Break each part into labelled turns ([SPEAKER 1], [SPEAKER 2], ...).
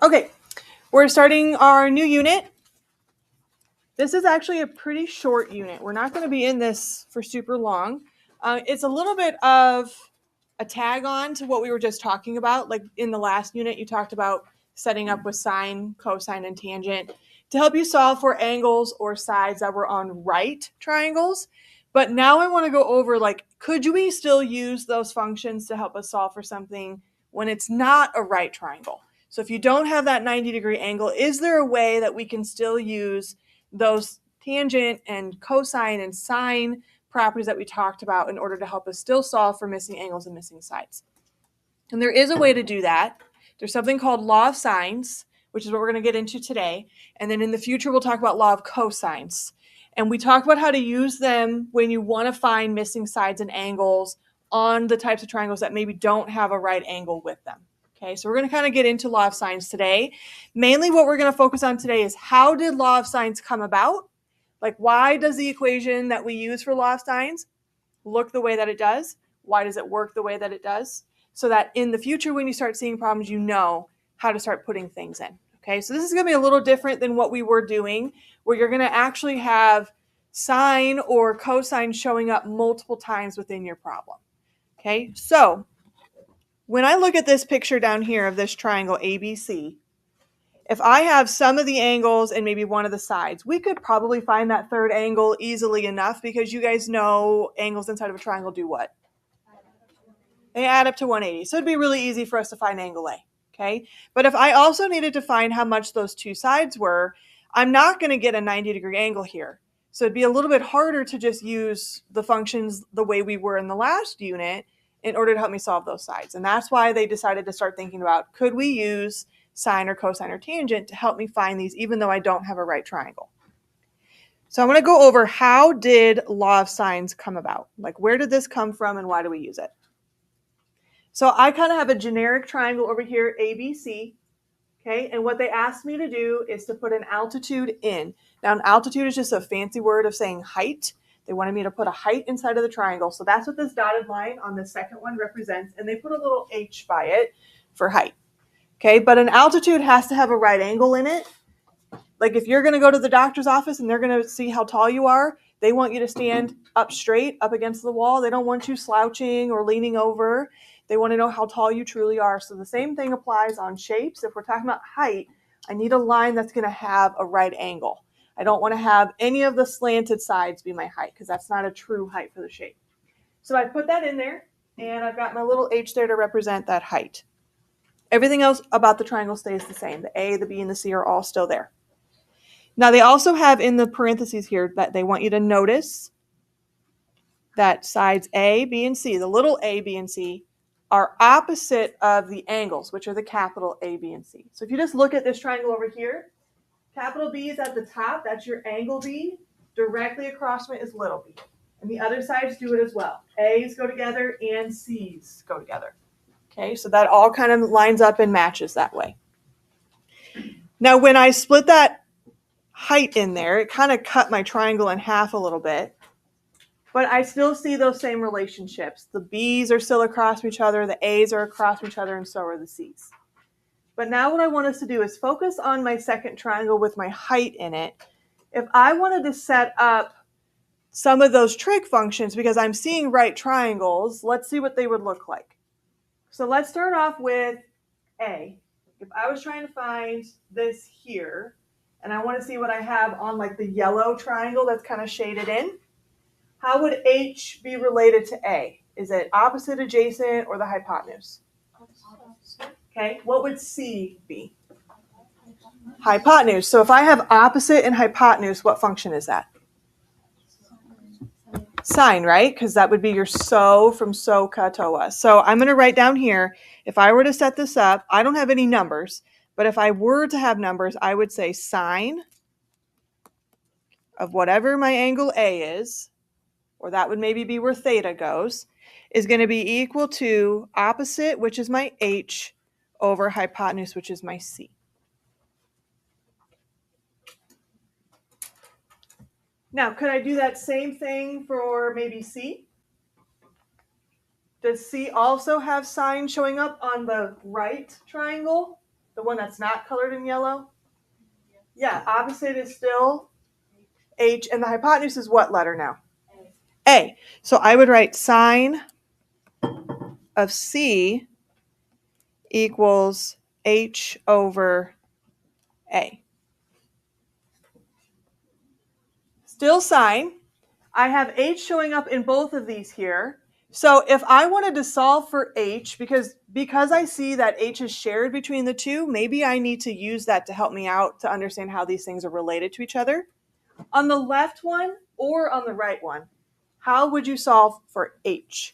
[SPEAKER 1] Okay, we're starting our new unit. This is actually a pretty short unit. We're not going to be in this for super long. It's a little bit of a tag on to what we were just talking about. Like in the last unit, you talked about setting up with sine, cosine, and tangent to help you solve for angles or sides that were on right triangles. But now I want to go over, like, could we still use those functions to help us solve for something when it's not a right triangle? So if you don't have that 90-degree angle, is there a way that we can still use those tangent and cosine and sine properties that we talked about in order to help us still solve for missing angles and missing sides? And there is a way to do that. There's something called law of sines, which is what we're going to get into today. And then in the future, we'll talk about law of cosines. And we talk about how to use them when you want to find missing sides and angles on the types of triangles that maybe don't have a right angle with them. Okay, so we're going to kind of get into law of sines today. Mainly what we're going to focus on today is how did law of sines come about? Like, why does the equation that we use for law of sines look the way that it does? Why does it work the way that it does? So that in the future, when you start seeing problems, you know how to start putting things in. Okay, so this is going to be a little different than what we were doing, where you're going to actually have sine or cosine showing up multiple times within your problem. Okay, so when I look at this picture down here of this triangle ABC, if I have some of the angles and maybe one of the sides, we could probably find that third angle easily enough because you guys know angles inside of a triangle do what? They add up to 180. So it'd be really easy for us to find angle A. Okay. But if I also needed to find how much those two sides were, I'm not going to get a 90-degree angle here. So it'd be a little bit harder to just use the functions the way we were in the last unit in order to help me solve those sides. And that's why they decided to start thinking about, could we use sine or cosine or tangent to help me find these even though I don't have a right triangle? So I'm going to go over, how did law of sines come about? Like, where did this come from and why do we use it? So I kind of have a generic triangle over here, ABC, okay? And what they asked me to do is to put an altitude in. Now, an altitude is just a fancy word of saying height. They wanted me to put a height inside of the triangle. So that's what this dotted line on the second one represents. And they put a little h by it for height, okay? But an altitude has to have a right angle in it. Like if you're going to go to the doctor's office and they're going to see how tall you are, they want you to stand up straight, up against the wall. They don't want you slouching or leaning over. They want to know how tall you truly are. So the same thing applies on shapes. If we're talking about height, I need a line that's going to have a right angle. I don't want to have any of the slanted sides be my height because that's not a true height for the shape. So I put that in there, and I've got my little h there to represent that height. Everything else about the triangle stays the same. The A, the B, and the C are all still there. Now they also have in the parentheses here that they want you to notice that sides A, B, and C, the little a, B, and C, are opposite of the angles, which are the capital A, B, and C. So if you just look at this triangle over here, capital B is at the top, that's your angle B. Directly across from it is little b. And the other sides do it as well. A's go together and C's go together. Okay, so that all kind of lines up and matches that way. Now when I split that height in there, it kind of cut my triangle in half a little bit. But I still see those same relationships. The B's are still across from each other, the A's are across from each other, and so are the C's. But now what I want us to do is focus on my second triangle with my height in it. If I wanted to set up some of those trig functions, because I'm seeing right triangles, let's see what they would look like. So let's start off with A. If I was trying to find this here, and I want to see what I have on like the yellow triangle that's kind of shaded in, how would H be related to A? Is it opposite, adjacent, or the hypotenuse? Okay, what would C be? Hypotenuse. So if I have opposite and hypotenuse, what function is that? Sine, right? Because that would be your so from SOHCAHTOA. So I'm going to write down here, if I were to set this up, I don't have any numbers, but if I were to have numbers, I would say sine of whatever my angle A is, or that would maybe be where theta goes, is going to be equal to opposite, which is my H, over hypotenuse, which is my C. Now, could I do that same thing for maybe C? Does C also have sine showing up on the right triangle? The one that's not colored in yellow? Yeah, opposite is still H, and the hypotenuse is what letter now? A. So I would write sine of C equals H over A. Still sine. I have H showing up in both of these here. So if I wanted to solve for H, because I see that H is shared between the two, maybe I need to use that to help me out to understand how these things are related to each other. On the left one or on the right one, how would you solve for H?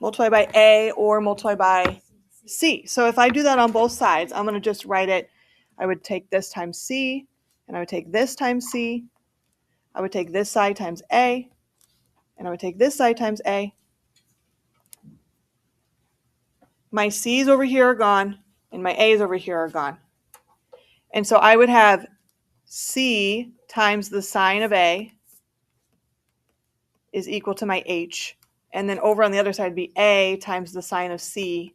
[SPEAKER 1] Multiply by A or multiply by C. So if I do that on both sides, I'm going to just write it. I would take this times C, and I would take this times C. I would take this side times A, and I would take this side times A. My C's over here are gone, and my A's over here are gone. And so I would have C times the sine of A is equal to my H. And then over on the other side would be A times the sine of C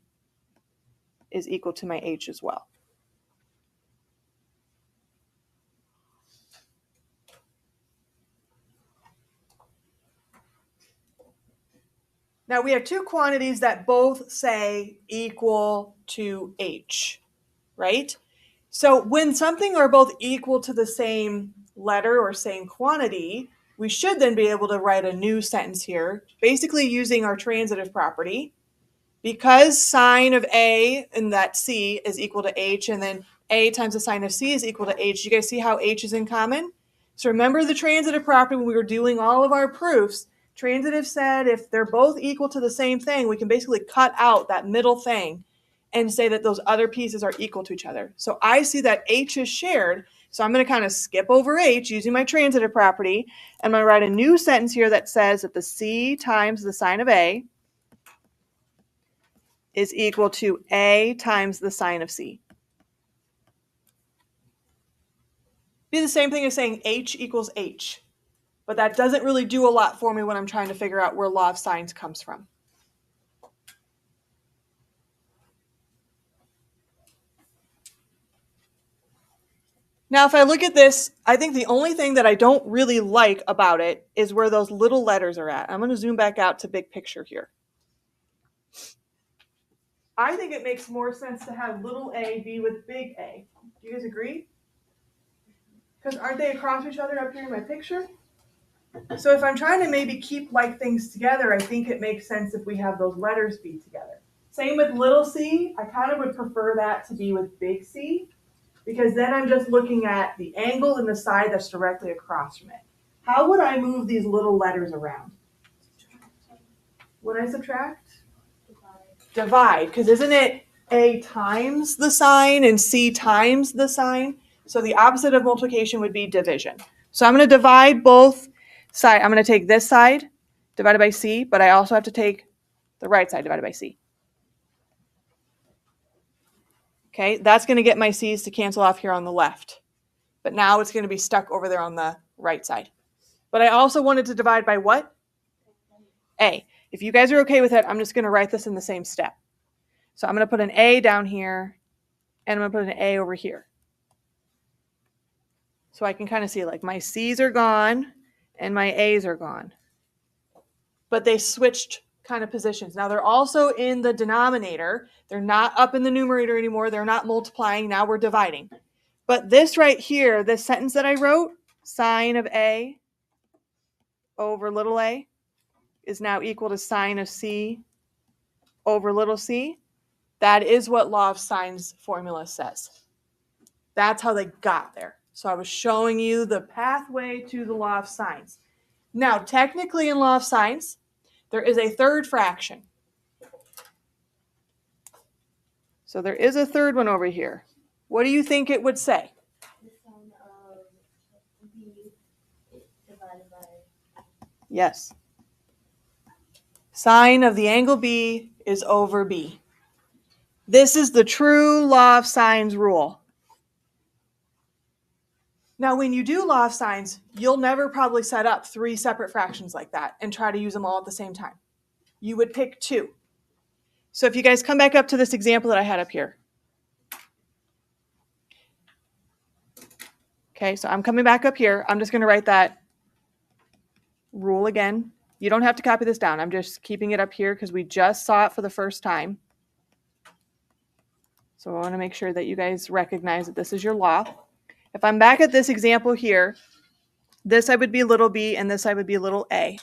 [SPEAKER 1] is equal to my H as well. Now we have two quantities that both say equal to H, right? So when something are both equal to the same letter or same quantity, we should then be able to write a new sentence here, basically using our transitive property. Because sine of A and that C is equal to H, and then A times the sine of C is equal to H, you guys see how H is in common? So remember the transitive property when we were doing all of our proofs. Transitive said if they're both equal to the same thing, we can basically cut out that middle thing and say that those other pieces are equal to each other. So I see that H is shared, so I'm going to kind of skip over H using my transitive property. I'm going to write a new sentence here that says that the C times the sine of A is equal to A times the sine of C. Be the same thing as saying H equals H, but that doesn't really do a lot for me when I'm trying to figure out where law of sines comes from. Now, if I look at this, I think the only thing that I don't really like about it is where those little letters are at. I'm going to zoom back out to big picture here. I think it makes more sense to have little a be with big A. Do you guys agree? Because aren't they across each other up here in my picture? So if I'm trying to maybe keep like things together, I think it makes sense if we have those letters be together. Same with little c. I kind of would prefer that to be with big C, because then I'm just looking at the angle and the side that's directly across from it. How would I move these little letters around? Would I subtract? Divide, because isn't it A times the sign and C times the sign? So the opposite of multiplication would be division. So I'm going to divide both sides. I'm going to take this side divided by C, but I also have to take the right side divided by C. Okay, that's going to get my C's to cancel off here on the left. But now it's going to be stuck over there on the right side. But I also wanted to divide by what? A. If you guys are okay with it, I'm just going to write this in the same step. So I'm going to put an A down here, and I'm going to put an A over here. So I can kind of see like my C's are gone and my A's are gone. But they switched kind of positions. Now they're also in the denominator. They're not up in the numerator anymore. They're not multiplying. Now we're dividing. But this right here, this sentence that I wrote, sine of A over little a, is now equal to sine of C over little c. That is what law of sines formula says. That's how they got there. So I was showing you the pathway to the law of sines. Now, technically in law of sines, there is a third fraction. So there is a third one over here. What do you think it would say?
[SPEAKER 2] The sine of b divided by...
[SPEAKER 1] Yes. Sine of the angle B is over B. This is the true law of sines rule. Now, when you do law of sines, you'll never probably set up 3 separate fractions like that and try to use them all at the same time. you would pick 2. So if you guys come back up to this example that I had up here. Okay, so I'm coming back up here. I'm just going to write that rule again. You don't have to copy this down. I'm just keeping it up here because we just saw it for the first time. So I want to make sure that you guys recognize that this is your law. If I'm back at this example here, this side would be little b and this side would be little a.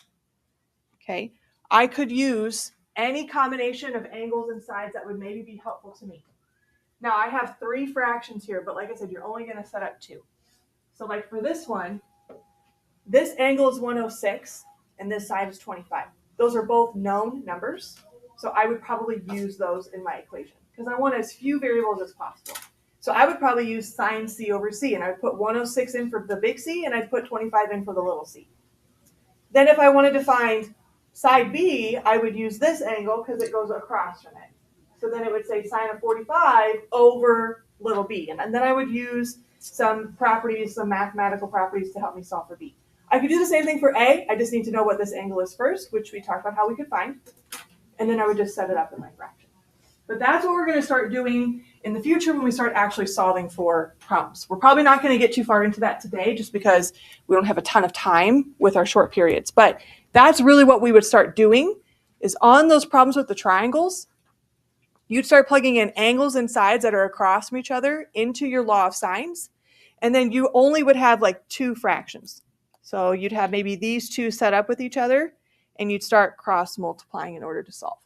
[SPEAKER 1] Okay, I could use any combination of angles and sides that would maybe be helpful to me. Now I have 3 fractions here, but like I said, you're only going to set up 2. So like for this one, this angle is 106 and this side is 25. Those are both known numbers. So I would probably use those in my equation because I want as few variables as possible. So I would probably use sine c over c, and I would put 106 in for the big C and I'd put 25 in for the little c. Then if I wanted to find side B, I would use this angle because it goes across from it. So then it would say sine of 45 over little b. And then I would use some properties, some mathematical properties to help me solve for b. I could do the same thing for A. I just need to know what this angle is first, which we talked about how we could find. And then I would just set it up in my fraction. But that's what we're going to start doing in the future when we start actually solving for problems. We're probably not going to get too far into that today just because we don't have a ton of time with our short periods. But that's really what we would start doing is on those problems with the triangles, you'd start plugging in angles and sides that are across from each other into your law of sines. And then you only would have like 2 fractions. So you'd have maybe these 2 set up with each other and you'd start cross multiplying in order to solve.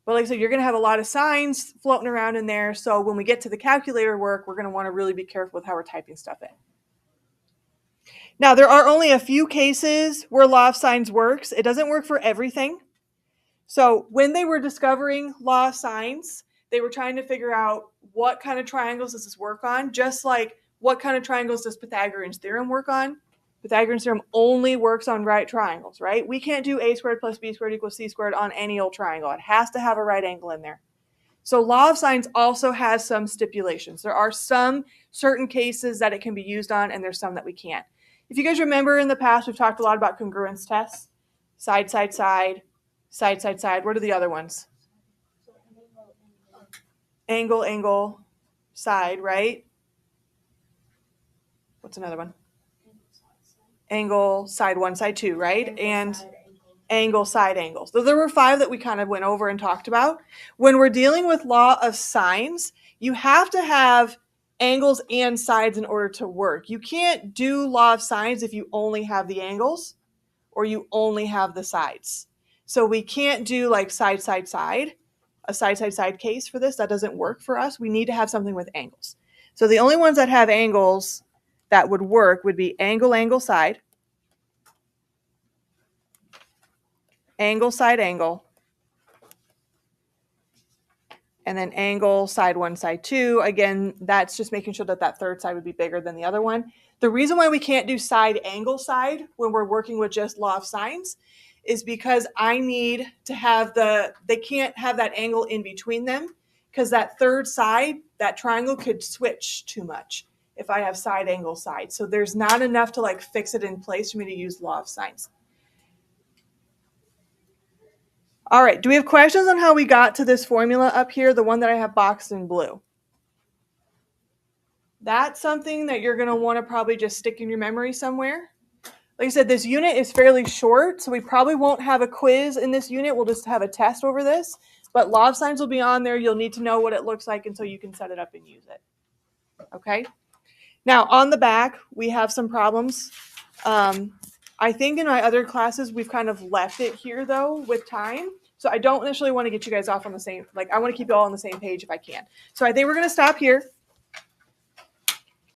[SPEAKER 1] But like I said, you're going to have a lot of signs floating around in there. So when we get to the calculator work, we're going to want to really be careful with how we're typing stuff in. Now, there are only a few cases where law of sines works. It doesn't work for everything. So when they were discovering law of sines, they were trying to figure out what kind of triangles does this work on, just like what kind of triangles does Pythagorean's theorem work on. Pythagorean's theorem only works on right triangles, right? We can't do a squared plus b squared equals c squared on any old triangle. It has to have a right angle in there. So law of sines also has some stipulations. There are some certain cases that it can be used on, and there's some that we can't. If you guys remember in the past, we've talked a lot about congruence tests. Side, side, side, side, side, side. What are the other ones? Angle, angle, side, right? What's another one? Angle, side 1, side 2, right? And angle, side angles. So there were 5 that we kind of went over and talked about. When we're dealing with law of sines, you have to have angles and sides in order to work. You can't do law of sines if you only have the angles or you only have the sides. So we can't do like side, side, side, a side, side, side case for this. That doesn't work for us. We need to have something with angles. So the only ones that have angles that would work would be angle, angle, side, angle, side, angle, and then angle, side 1, side 2. Again, that's just making sure that that third side would be bigger than the other one. The reason why we can't do side, angle, side when we're working with just law of sines is because I need to have they can't have that angle in between them because that third side, that triangle could switch too much if I have side, angle, side. So there's not enough to like fix it in place for me to use law of sines. All right, do we have questions on how we got to this formula up here, the one that I have boxed in blue? That's something that you're going to want to probably just stick in your memory somewhere. Like I said, this unit is fairly short, so we probably won't have a quiz in this unit. We'll just have a test over this. But law of sines will be on there. You'll need to know what it looks like until you can set it up and use it. Okay? Now, on the back, we have some problems. I think in my other classes, we've kind of left it here, though, with time. So I don't necessarily want to get you guys off on the same, like I want to keep you all on the same page if I can. So I think we're going to stop here.